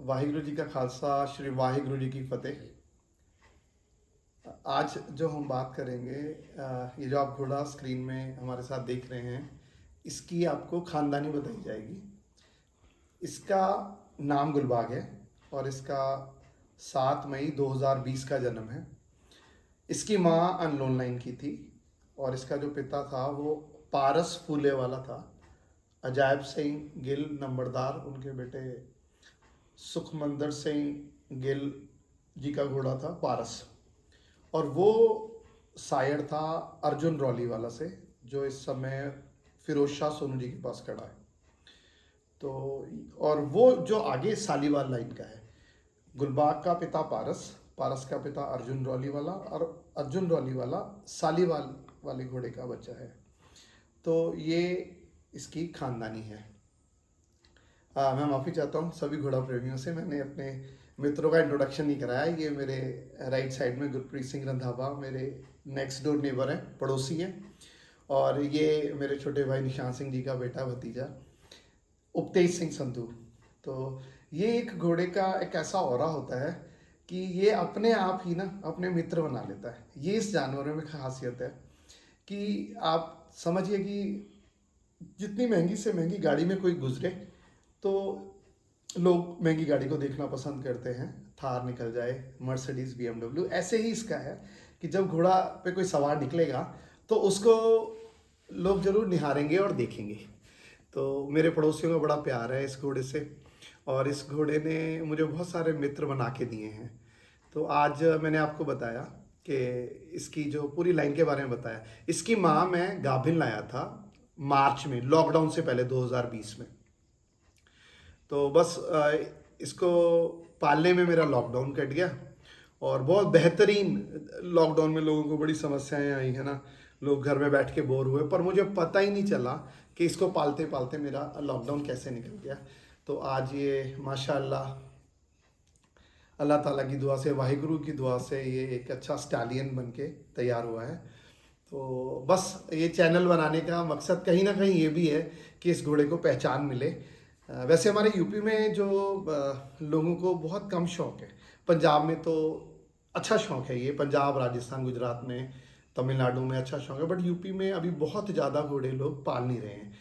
वाहिगुरु जी का खालसा, श्री वाहिगुरु जी की फतेह। आज जो हम बात करेंगे, ये जो आप घोड़ा स्क्रीन में हमारे साथ देख रहे हैं, इसकी आपको खानदानी बताई जाएगी। इसका नाम गुलबाग है और इसका 7 मई 2020 का जन्म है। इसकी माँ अनलोन लाइन की थी और इसका जो पिता था वो पारस फूले वाला था। अजायब सिंह गिल नंबरदार उनके बेटे सुखमंदर सिंह गिल जी का घोड़ा था पारस, और वो सायड़ था अर्जुन रौली वाला से, जो इस समय फिरोज शाह सोनू जी के पास खड़ा है। तो और वो जो आगे सालीवाल लाइन का है। गुलबाग का पिता पारस, पारस का पिता अर्जुन रौली वाला, और अर्जुन रौली वाला सालीवाल वाले घोड़े का बच्चा है। तो ये इसकी खानदानी है। मैं माफ़ी चाहता हूँ सभी घोड़ा प्रेमियों से, मैंने अपने मित्रों का इंट्रोडक्शन नहीं कराया। ये मेरे राइट साइड में गुरप्रीत सिंह रंधावा मेरे नेक्स्ट डोर नेबर हैं, पड़ोसी हैं, और ये मेरे छोटे भाई निशान सिंह जी का बेटा भतीजा उपतेज सिंह संधू। तो ये एक घोड़े का एक ऐसा औरा होता है कि ये अपने आप ही ना अपने मित्र बना लेता है। ये इस जानवर में खासियत है कि आप समझिए कि जितनी महंगी से महंगी गाड़ी में कोई गुजरे तो लोग महंगी गाड़ी को देखना पसंद करते हैं, थार निकल जाए, मर्सिडीज, BMW। ऐसे ही इसका है कि जब घोड़ा पे कोई सवार निकलेगा तो उसको लोग जरूर निहारेंगे और देखेंगे। तो मेरे पड़ोसियों का बड़ा प्यार है इस घोड़े से, और इस घोड़े ने मुझे बहुत सारे मित्र बना के दिए हैं। तो आज मैंने आपको बताया कि इसकी जो पूरी लाइन के बारे में बताया। इसकी माँ मैं गाभिन लाया था मार्च में, लॉकडाउन से पहले 2020 में। तो बस इसको पालने में मेरा लॉकडाउन कट गया, और बहुत बेहतरीन। लॉकडाउन में लोगों को बड़ी समस्याएं आई है ना, लोग घर में बैठ के बोर हुए, पर मुझे पता ही नहीं चला कि इसको पालते पालते मेरा लॉकडाउन कैसे निकल गया। तो आज ये माशाअल्लाह अल्लाह ताला की दुआ से, वाहिगुरु की दुआ से ये एक अच्छा स्टैलियन बन के तैयार हुआ है। तो बस ये चैनल बनाने का मकसद कहीं ना कहीं ये भी है कि इस घोड़े को पहचान मिले। वैसे हमारे यूपी में जो लोगों को बहुत कम शौक है, पंजाब में तो अच्छा शौक है, ये पंजाब, राजस्थान, गुजरात में, तमिलनाडु में अच्छा शौक है, बट यूपी में अभी बहुत ज़्यादा घोड़े लोग पाल नहीं रहे हैं।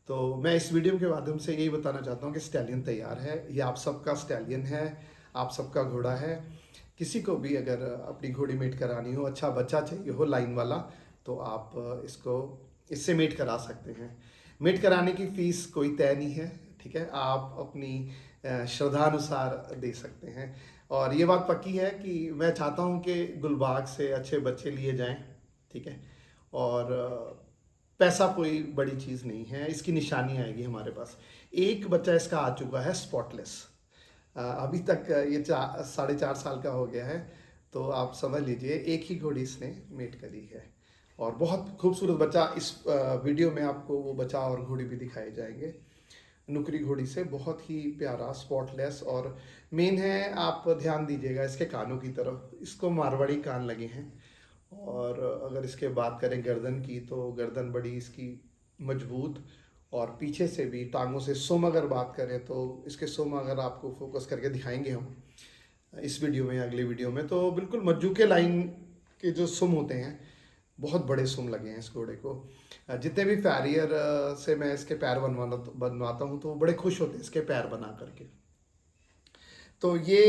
तो मैं इस वीडियो के माध्यम से यही बताना चाहता हूँ कि स्टैलियन तैयार है। ये आप सबका स्टैलियन है, आप सबका घोड़ा है। किसी को भी अगर अपनी घोड़ी मेट करानी हो, अच्छा बच्चा चाहिए हो लाइन वाला, तो आप इसको इससे मेट करा सकते हैं। मेट कराने की फ़ीस कोई तय नहीं है, ठीक है, आप अपनी श्रद्धानुसार दे सकते हैं। और ये बात पक्की है कि मैं चाहता हूँ कि गुलबाग से अच्छे बच्चे लिए जाएं, ठीक है। और पैसा कोई बड़ी चीज़ नहीं है, इसकी निशानी आएगी हमारे पास। एक बच्चा इसका आ चुका है स्पॉटलेस, अभी तक ये 4.5 साल का हो गया है। तो आप समझ लीजिए एक ही घोड़ी इसने मेट करी है, और बहुत खूबसूरत बच्चा। इस वीडियो में आपको वो बच्चा और घोड़ी भी दिखाए जाएंगे। नुकरी घोड़ी से बहुत ही प्यारा, स्पॉटलेस, और मेन है आप ध्यान दीजिएगा इसके कानों की तरफ। इसको मारवाड़ी कान लगे हैं, और अगर इसके बात करें गर्दन की, तो गर्दन बड़ी इसकी मजबूत, और पीछे से भी टांगों से सुम अगर बात करें तो इसके सुम अगर आपको फोकस करके दिखाएंगे हम इस वीडियो में, अगली वीडियो में, तो बिल्कुल मज्जू के लाइन के जो सुम होते हैं, बहुत बड़े सुम लगे हैं इस घोड़े को। जितने भी फैरियर से मैं इसके पैर बनवाता हूँ तो वो बड़े खुश होते हैं इसके पैर बना करके। तो ये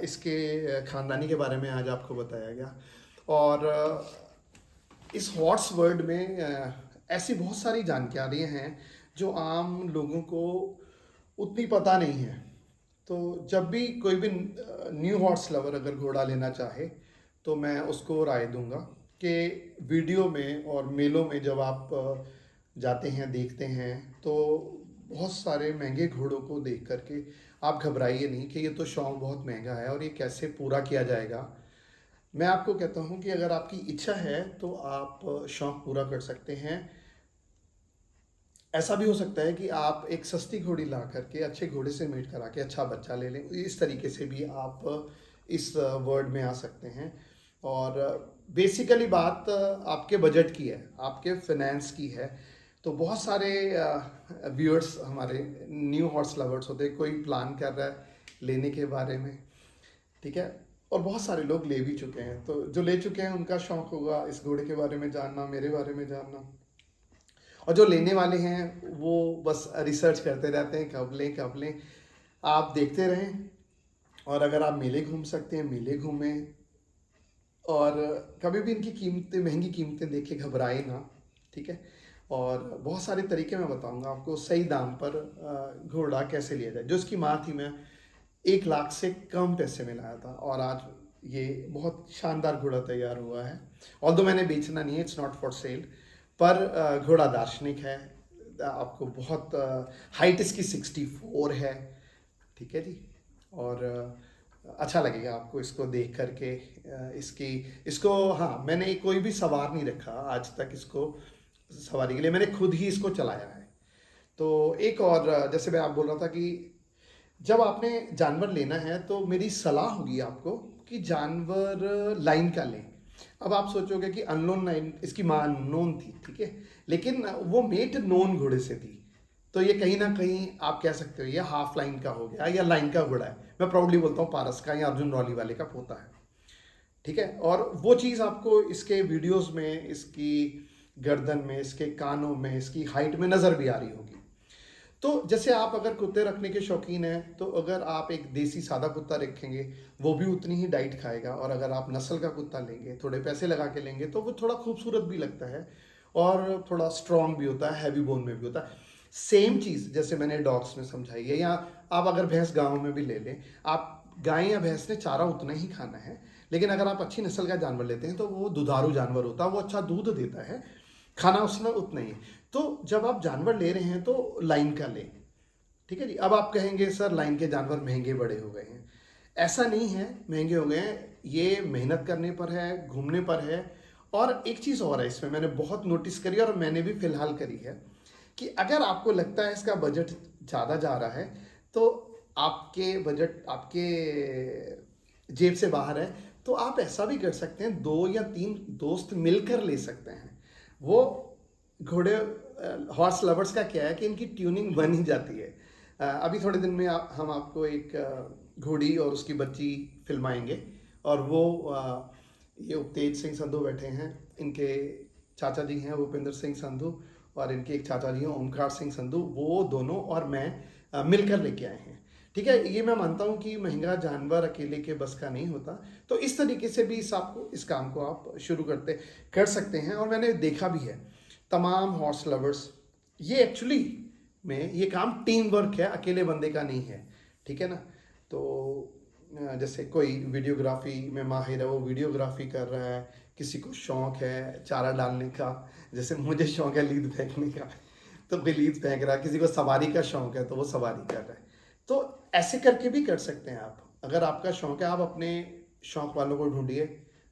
इसके ख़ानदानी के बारे में आज आपको बताया गया। और इस हॉर्स वर्ल्ड में ऐसी बहुत सारी जानकारियाँ हैं जो आम लोगों को उतनी पता नहीं है। तो जब भी कोई भी न्यू हॉर्स लवर अगर घोड़ा लेना चाहे तो मैं उसको राय दूंगा कि वीडियो में और मेलों में जब आप जाते हैं, देखते हैं, तो बहुत सारे महंगे घोड़ों को देख करके आप घबराइए नहीं कि ये तो शौक बहुत महंगा है और ये कैसे पूरा किया जाएगा। मैं आपको कहता हूँ कि अगर आपकी इच्छा है तो आप शौक पूरा कर सकते हैं। ऐसा भी हो सकता है कि आप एक सस्ती घोड़ी ला करके अच्छे घोड़े से मेट करा के अच्छा बच्चा ले लें। इस तरीके से भी आप इस वर्ड में आ सकते हैं। और बेसिकली बात आपके बजट की है, आपके फाइनेंस की है। तो बहुत सारे व्यूअर्स हमारे न्यू हॉर्स लवर्स होते हैं, कोई प्लान कर रहा है लेने के बारे में, ठीक है। और बहुत सारे लोग ले भी चुके हैं, तो जो ले चुके हैं उनका शौक होगा इस घोड़े के बारे में जानना, मेरे बारे में जानना। और जो लेने वाले हैं वो बस रिसर्च करते रहते हैं कब लें कब लें। आप देखते रहें, और अगर आप मेले घूम सकते हैं मेले घूमें, और कभी भी इनकी कीमतें, महंगी कीमतें देख के घबराए ना, ठीक है। और बहुत सारे तरीके मैं बताऊंगा आपको सही दाम पर घोड़ा कैसे लिया जाए। जो इसकी माँ थी, मैं 1 लाख से कम पैसे में लाया था, और आज ये बहुत शानदार घोड़ा तैयार हुआ है। ऑल्दो मैंने बेचना नहीं है, इट्स नॉट फॉर सेल, पर घोड़ा दार्शनिक है। आपको बहुत हाइट इसकी 64 है, ठीक है जी। और अच्छा लगेगा आपको इसको देख करके। इसको हाँ, मैंने कोई भी सवार नहीं रखा आज तक इसको सवारी के लिए, मैंने खुद ही इसको चलाया है। तो एक और जैसे मैं आप बोल रहा था कि जब आपने जानवर लेना है तो मेरी सलाह होगी आपको कि जानवर लाइन का लें। अब आप सोचोगे कि अननोन लाइन, इसकी माँ अननोन थी, ठीक है, लेकिन वो मेट नोन घोड़े से थी। तो ये कहीं ना कहीं आप कह सकते हो ये हाफ लाइन का हो गया या लाइन का घोड़ा है। मैं प्राउडली बोलता हूँ पारस का या अर्जुन रॉली वाले का पोता है, ठीक है। और वो चीज़ आपको इसके वीडियोस में, इसकी गर्दन में, इसके कानों में, इसकी हाइट में नज़र भी आ रही होगी। तो जैसे आप अगर कुत्ते रखने के शौकीन हैं, तो अगर आप एक देसी सादा कुत्ता रखेंगे वो भी उतनी ही डाइट खाएगा, और अगर आप नस्ल का कुत्ता लेंगे, थोड़े पैसे लगा के लेंगे, तो वो थोड़ा खूबसूरत भी लगता है और थोड़ा स्ट्रॉन्ग भी होता है, हैवी बोन में भी होता है। सेम चीज़ जैसे मैंने डॉग्स में समझाई है, या आप अगर भैंस गाँव में भी ले लें, आप गाय या भैंस ने चारा उतना ही खाना है, लेकिन अगर आप अच्छी नस्ल का जानवर लेते हैं तो वो दुधारू जानवर होता है, वो अच्छा दूध देता है, खाना उसमें उतना ही है। तो जब आप जानवर ले रहे हैं तो लाइन का लें, ठीक है जी। अब आप कहेंगे सर लाइन के जानवर महंगे बड़े हो गए हैं। ऐसा नहीं है महंगे हो गए हैं, ये मेहनत करने पर है, घूमने पर है। और एक चीज़ और है इसमें, मैंने बहुत नोटिस करी और मैंने भी फिलहाल करी है, कि अगर आपको लगता है इसका बजट ज़्यादा जा रहा है, तो आपके बजट, आपके जेब से बाहर है, तो आप ऐसा भी कर सकते हैं, 2 या 3 दोस्त मिलकर ले सकते हैं। वो घोड़े, हॉर्स लवर्स का क्या है कि इनकी ट्यूनिंग बन ही जाती है। अभी थोड़े दिन में हम आपको एक घोड़ी और उसकी बच्ची फिल्माएंगे, और वो ये उपतेज सिंह संधू बैठे हैं, इनके चाचा जी हैं भूपेंद्र सिंह संधू, और इनके एक चाचा जी हैं ओमकार सिंह संधू, वो दोनों और मैं मिलकर लेके आए हैं, ठीक है। ये मैं मानता हूँ कि महंगा जानवर अकेले के बस का नहीं होता, तो इस तरीके से भी इस काम को आप शुरू कर सकते हैं। और मैंने देखा भी है तमाम हॉर्स लवर्स, ये एक्चुअली में ये काम टीम वर्क है, अकेले बंदे का नहीं है, ठीक है ना। तो जैसे कोई वीडियोग्राफी में माहिर है, वो वीडियोग्राफी कर रहा है, किसी को शौक है चारा डालने का, जैसे मुझे शौक है लीद फेंकने का, तो कोई लीद फेंक रहा है, किसी को सवारी का शौक है तो वो सवारी कर रहा है। तो ऐसे करके भी कर सकते हैं आप। अगर आपका शौक है, आप अपने शौक वालों को ढूंढिए,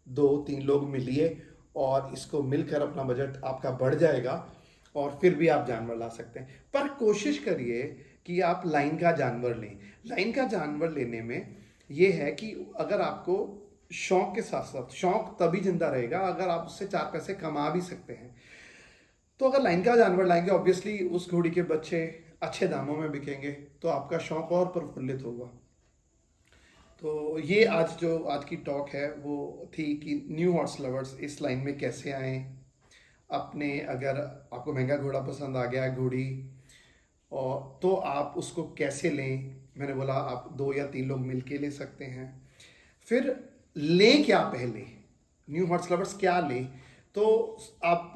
2-3 लोग मिलिए, और इसको मिलकर अपना बजट आपका बढ़ जाएगा, और फिर भी आप जानवर ला सकते हैं। पर कोशिश करिए कि आप लाइन का जानवर लें। लाइन का जानवर लेने में ये है कि अगर आपको शौक के साथ साथ, शौक तभी जिंदा रहेगा अगर आप उससे 4 पैसे कमा भी सकते हैं। तो अगर लाइन का जानवर लाएंगे, ऑब्वियसली उस घोड़ी के बच्चे अच्छे दामों में बिकेंगे, तो आपका शौक और प्रफुल्लित होगा। तो ये आज की टॉक है वो थी कि न्यू हॉर्स लवर्स इस लाइन में कैसे आए अपने। अगर आपको महंगा घोड़ा पसंद आ गया, घोड़ी, और तो आप उसको कैसे लें। मैंने बोला आप 2 या 3 लोग मिलके ले सकते हैं। फिर लें क्या, पहले न्यू हॉर्स लवर्स क्या लें, तो आप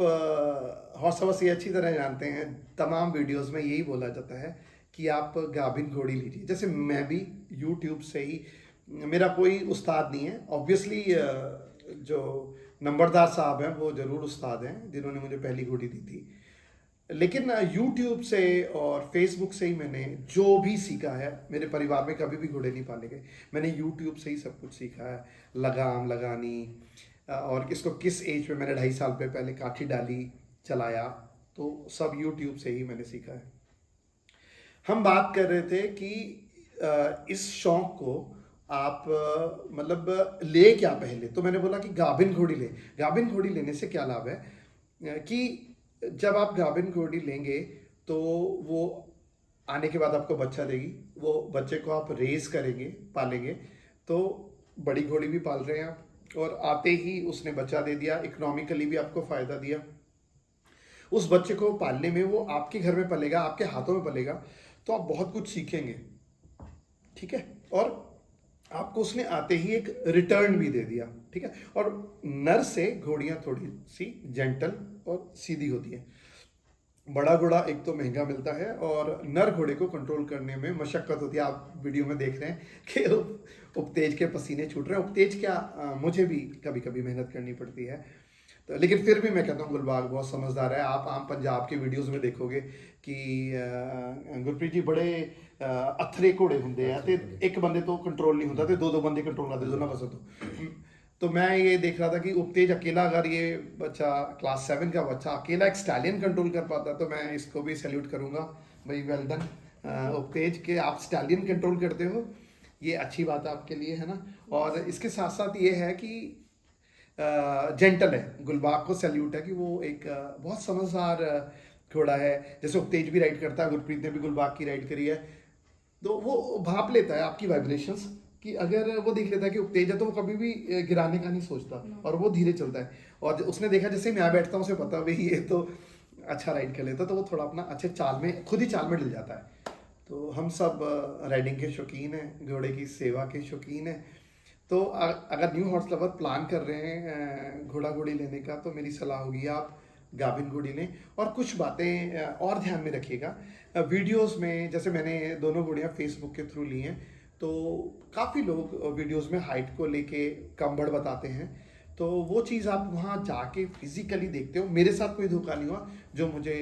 हॉर्स लवर्स ये अच्छी तरह जानते हैं, तमाम वीडियोस में यही बोला जाता है कि आप गाभिन घोड़ी लीजिए। जैसे मैं भी यूट्यूब से ही, मेरा कोई उस्ताद नहीं है ऑब्वियसली, जो नंबरदार साहब हैं वो ज़रूर उस्ताद हैं जिन्होंने मुझे पहली घोड़ी दी थी, लेकिन यूट्यूब से और फेसबुक से ही मैंने जो भी सीखा है। मेरे परिवार में कभी भी घोड़े नहीं पाले गए, मैंने यूट्यूब से ही सब कुछ सीखा है। लगाम लगानी, और इसको किस एज पे मैंने 2.5 साल पहले काठी डाली, चलाया, तो सब यूट्यूब से ही मैंने सीखा है। हम बात कर रहे थे कि इस शौक को आप मतलब ले क्या पहले, तो मैंने बोला कि गाभिन घोड़ी ले। गाभिन घोड़ी लेने से क्या लाभ है कि जब आप गाभिन घोड़ी लेंगे तो वो आने के बाद आपको बच्चा देगी, वो बच्चे को आप रेज करेंगे, पालेंगे। तो बड़ी घोड़ी भी पाल रहे हैं आप, और आते ही उसने बच्चा दे दिया, इकोनॉमिकली भी आपको फायदा दिया। उस बच्चे को पालने में वो आपके घर में पलेगा, आपके हाथों में पलेगा, तो आप बहुत कुछ सीखेंगे, ठीक है। और आपको उसने आते ही एक रिटर्न भी दे दिया, ठीक है। और नर से घोड़ियां थोड़ी सी जेंटल और सीधी होती हैं। बड़ा घोड़ा एक तो महंगा मिलता है, और नर घोड़े को कंट्रोल करने में मशक्कत होती है। आप वीडियो में देख रहे हैं कि उपतेज के पसीने छूट रहे हैं। उपतेज क्या, मुझे भी कभी कभी मेहनत करनी पड़ती है, तो लेकिन फिर भी मैं कहता हूँ गुलबाग बहुत समझदार है। आप आम पंजाब के वीडियोस में देखोगे कि गुरप्रीत जी बड़े अथरे घोड़े होंगे हैं, तो एक बंदे तो कंट्रोल नहीं होता, तो दो बंदे कंट्रोल करते दोनों पासों। तो मैं ये देख रहा था कि उपतेज अकेला, अगर ये बच्चा क्लास 7 का बच्चा अकेला एक स्टैलियन कंट्रोल कर पाता, तो मैं इसको भी सैल्यूट करूंगा भाई, वेल डन उपतेज के, आप स्टैलियन कंट्रोल करते हो, ये अच्छी बात है आपके लिए, है ना। और इसके साथ साथ ये है कि जेंटल है, गुलबाग को सैल्यूट है कि वो एक बहुत समझदार घोड़ा है। जैसे उपतेज भी राइड करता है, गुरप्रीत ने भी गुलबाग की राइड करी है, तो वो भाप लेता है आपकी वाइब्रेशंस कि अगर वो देख लेता है कि उपतेज है तो वो कभी भी गिराने का नहीं सोचता, और वो धीरे चलता है। और उसने देखा जैसे मैं बैठता हूँ, उसे पता भाई ये तो अच्छा राइड कर लेता, तो वो थोड़ा अपना अच्छे चाल में, खुद ही चाल में डल जाता है। तो हम सब राइडिंग के शौकीन हैं, घोड़े की सेवा के शौकीन हैं। तो अगर न्यू हॉर्स लवर प्लान कर रहे हैं घोड़ा घोड़ी लेने का, तो मेरी सलाह होगी आप गाभिन घोड़ी लें। और कुछ बातें और ध्यान में रखिएगा वीडियोस में। जैसे मैंने दोनों घोड़ियाँ फेसबुक के थ्रू ली हैं, तो काफ़ी लोग वीडियोस में हाइट को लेके कम बढ़ बताते हैं, तो वो चीज़ आप वहाँ जाके फिजिकली देखते हो। मेरे साथ कोई धोखा नहीं हुआ, जो मुझे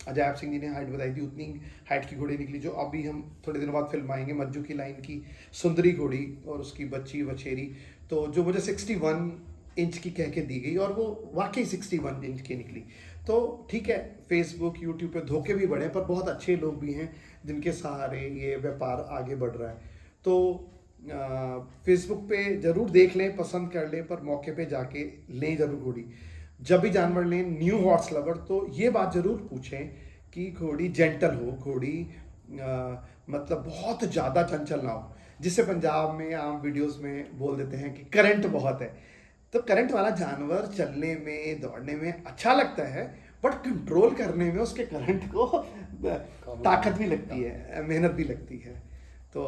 अजैब सिंह जी ने हाइट बताई थी उतनी हाइट की घोड़ी निकली। जो अभी हम थोड़े दिनों बाद फिल्म आएंगे मज्जू की लाइन की सुंदरी घोड़ी और उसकी बच्ची वछेरी, तो जो मुझे 61 इंच की कह के दी गई, और वो वाकई 61 इंच की निकली। तो ठीक है, फेसबुक यूट्यूब पे धोखे भी बढ़े, पर बहुत अच्छे लोग भी हैं जिनके सहारे ये व्यापार आगे बढ़ रहा है। तो फेसबुक पे ज़रूर देख लें, पसंद कर लें, पर मौके पे जाके लें ज़रूर घोड़ी। जब भी जानवर लें न्यू हॉर्स लवर, तो ये बात ज़रूर पूछें कि घोड़ी जेंटल हो, घोड़ी मतलब बहुत ज़्यादा चंचल ना हो। जिससे पंजाब में आम वीडियोस में बोल देते हैं कि करंट बहुत है, तो करंट वाला जानवर चलने में दौड़ने में अच्छा लगता है, बट कंट्रोल करने में उसके करंट को ताकत भी लगती है, मेहनत भी लगती है। तो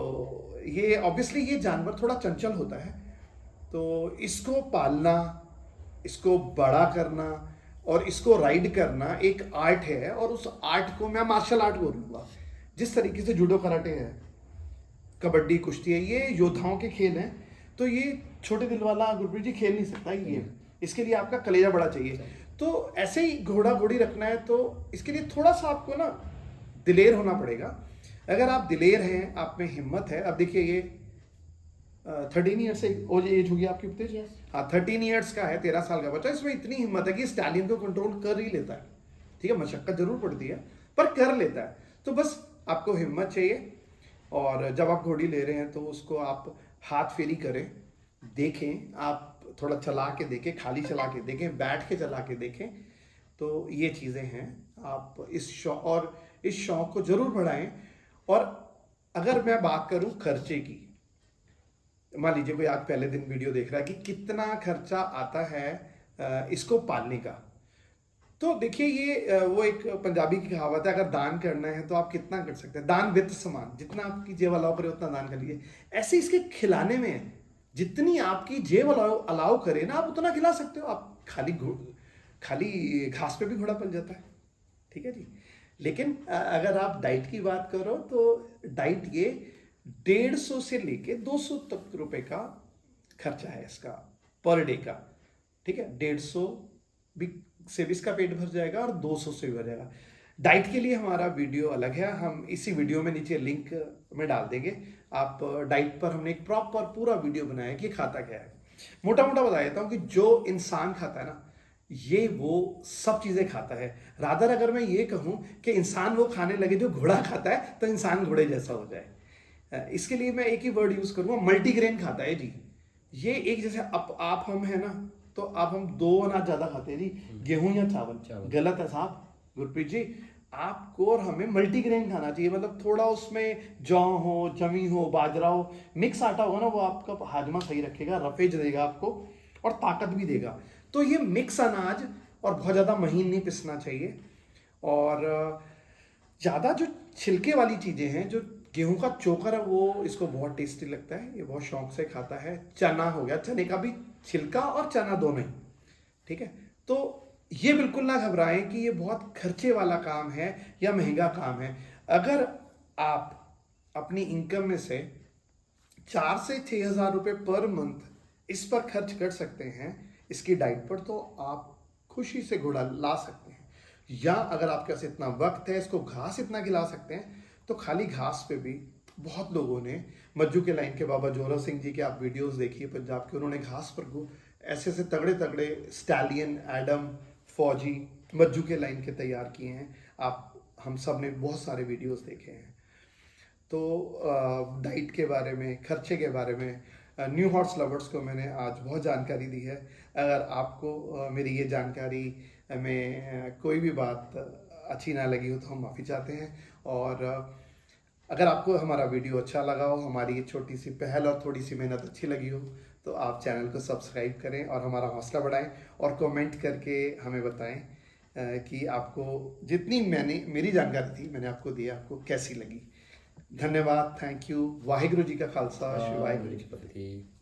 ये ऑब्वियसली ये जानवर थोड़ा चंचल होता है, तो इसको पालना, इसको बड़ा करना और इसको राइड करना एक आर्ट है। और उस आर्ट को मैं मार्शल आर्ट बोलूँगा। जिस तरीके से जूडो कराटे है, कबड्डी कुश्ती है, ये योद्धाओं के खेल हैं, तो ये छोटे दिल वाला गुरप्रीत जी खेल नहीं सकता ये। इसके लिए आपका कलेजा बड़ा चाहिए। तो ऐसे ही घोड़ा घोड़ी रखना है, तो इसके लिए थोड़ा सा आपको ना दिलेर होना पड़ेगा। अगर आप दिलेर हैं, आप में हिम्मत है। अब देखिए ये 13 ईयर्स से एज होगी आपकी उपतेज, हाँ 13 ईयर्स का है, 13 साल का बच्चा। इसमें इतनी हिम्मत है कि स्टैलियन को कंट्रोल कर ही लेता है, ठीक है। मशक्कत जरूर पड़ती है पर कर लेता है। तो बस आपको हिम्मत चाहिए, और जब आप घोड़ी ले रहे हैं तो उसको आप हाथ फेरी करें, देखें, आप थोड़ा चला के देखें, खाली चला के देखें, बैठ के चला के देखें। तो ये चीज़ें हैं। आप इस शौक को जरूर बढ़ाएं। और अगर मैं बात करूं खर्चे की, मान लीजिए कोई आज पहले दिन वीडियो देख रहा है कि कितना खर्चा आता है इसको पालने का, तो देखिए ये वो एक पंजाबी की कहावत है, अगर दान करना है तो आप कितना कर सकते हैं, दान वित्त समान, जितना आपकी जेब अलाउ करे उतना दान कर लीजिए। ऐसे इसके खिलाने में है, जितनी आपकी जेब अलाउ करे ना, आप उतना खिला सकते हो। आप खाली घास पे भी घोड़ा पल जाता है, ठीक है जी। लेकिन अगर आप डाइट की बात करो, तो डाइट ये 150 से लेके 200 तक रुपए का खर्चा है इसका पर डे का, ठीक है। 150 से भी इसका पेट भर जाएगा और 200 से भी भर जाएगा। डाइट के लिए हमारा वीडियो अलग है, हम इसी वीडियो में नीचे लिंक में डाल देंगे। आप डाइट पर हमने एक प्रॉपर पूरा वीडियो बनाया कि खाता क्या है। मोटा मोटा बता देता हूँ कि जो इंसान खाता है ना, ये वो सब चीजें खाता है। रादर अगर मैं ये कहूँ कि इंसान वो खाने लगे जो घोड़ा खाता है, तो इंसान घोड़े जैसा हो जाए। इसके लिए मैं एक ही वर्ड यूज करूँगा, मल्टीग्रेन खाता है जी। ये एक जैसे आप हम है ना, तो आप हम 2 अनाज ज्यादा खाते हैं जी, गेहूं या चावल। गलत है साहब गुरप्रीत जी, आपको और हमें मल्टीग्रेन खाना चाहिए, मतलब थोड़ा उसमें जौ हो, जमी हो, बाजरा हो, मिक्स आटा होगा ना, वो आपका हाजमा सही रखेगा, रफेज देगा आपको और ताकत भी देगा। तो ये मिक्स अनाज, और बहुत ज़्यादा महीन नहीं पिसना चाहिए। और ज़्यादा जो छिलके वाली चीज़ें हैं, जो गेहूं का चोकर है, वो इसको बहुत टेस्टी लगता है, ये बहुत शौक से खाता है। चना हो गया, चने का भी छिलका और चना दोनों ही, ठीक है। तो ये बिल्कुल ना घबराएं कि ये बहुत खर्चे वाला काम है या महंगा काम है। अगर आप अपनी इनकम में से 4 से 6 हज़ार रुपये पर मंथ इस पर खर्च कर सकते हैं, इसकी डाइट पर, तो आप खुशी से घोड़ा ला सकते हैं। या अगर आपके पास इतना वक्त है, इसको घास इतना खिला सकते हैं, तो खाली घास पे भी बहुत लोगों ने, मज्जू के लाइन के बाबा जोरा सिंह जी के आप वीडियोस देखिए पंजाब के, उन्होंने घास पर ऐसे ऐसे तगड़े तगड़े स्टैलियन, एडम, फौजी, मज्जू के लाइन के तैयार किए हैं। आप हम सब ने बहुत सारे वीडियोस देखे हैं। तो डाइट के बारे में, खर्चे के बारे में न्यू हॉर्स लवर्स को मैंने आज बहुत जानकारी दी है। अगर आपको मेरी ये जानकारी में कोई भी बात अच्छी ना लगी हो तो हम माफ़ी चाहते हैं। और अगर आपको हमारा वीडियो अच्छा लगा हो, हमारी ये छोटी सी पहल और थोड़ी सी मेहनत अच्छी लगी हो, तो आप चैनल को सब्सक्राइब करें और हमारा हौसला बढ़ाएं, और कमेंट करके हमें बताएं कि आपको जितनी मेरी जानकारी थी मैंने आपको दी, आपको कैसी लगी। धन्यवाद, थैंक यू। वाहिगुरु जी का खालसा, श्री वाहिगुरु जी की फतेह।